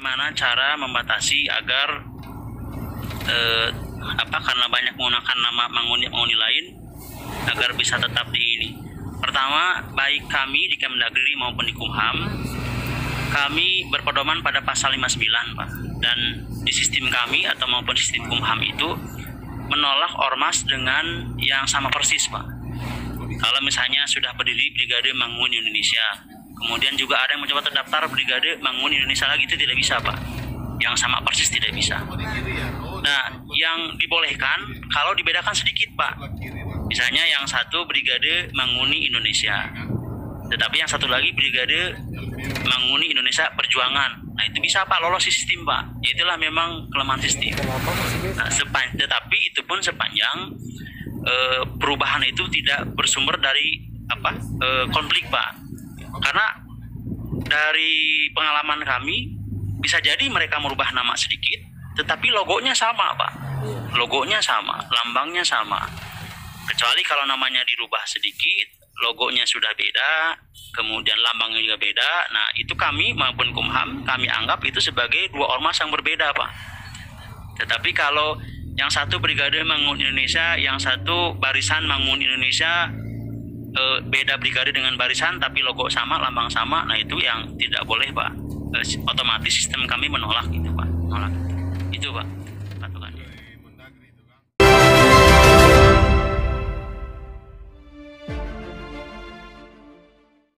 bagaimana cara membatasi agar karena banyak menggunakan nama Manguni lain agar bisa tetap di ini. Pertama, baik kami di Kemdagri maupun di Kumham, kami berpedoman pada pasal 59, Pak. Dan di sistem kami atau maupun sistem Kumham itu menolak ormas dengan yang sama persis, Pak. Kalau misalnya sudah berdiri Brigade Manguni Indonesia, kemudian juga ada yang mencoba terdaftar Brigade Manguni Indonesia lagi, itu tidak bisa, Pak. Yang sama persis tidak bisa. Nah, yang dibolehkan kalau dibedakan sedikit, Pak. Misalnya yang satu Brigade Manguni Indonesia, tetapi yang satu lagi Brigade Manguni Indonesia Perjuangan. Nah, itu bisa, Pak, lolos sistem, Pak. Itulah memang kelemahan sistem. Nah, tetapi itu pun sepanjang perubahan itu tidak bersumber dari konflik, Pak. Karena dari pengalaman kami bisa jadi mereka merubah nama sedikit, tetapi logonya sama, Pak. Logonya sama, lambangnya sama. Kecuali kalau namanya dirubah sedikit, logonya sudah beda, kemudian lambangnya juga beda. Nah, itu kami maupun Kumham, kami anggap itu sebagai dua ormas yang berbeda, Pak. Tetapi kalau yang satu Brigade Manguni Indonesia, yang satu Barisan Manguni Indonesia, beda brigade dengan barisan tapi logo sama, lambang sama, nah itu yang tidak boleh, Pak. Otomatis sistem kami menolak itu, Pak. Menolak itu, Pak.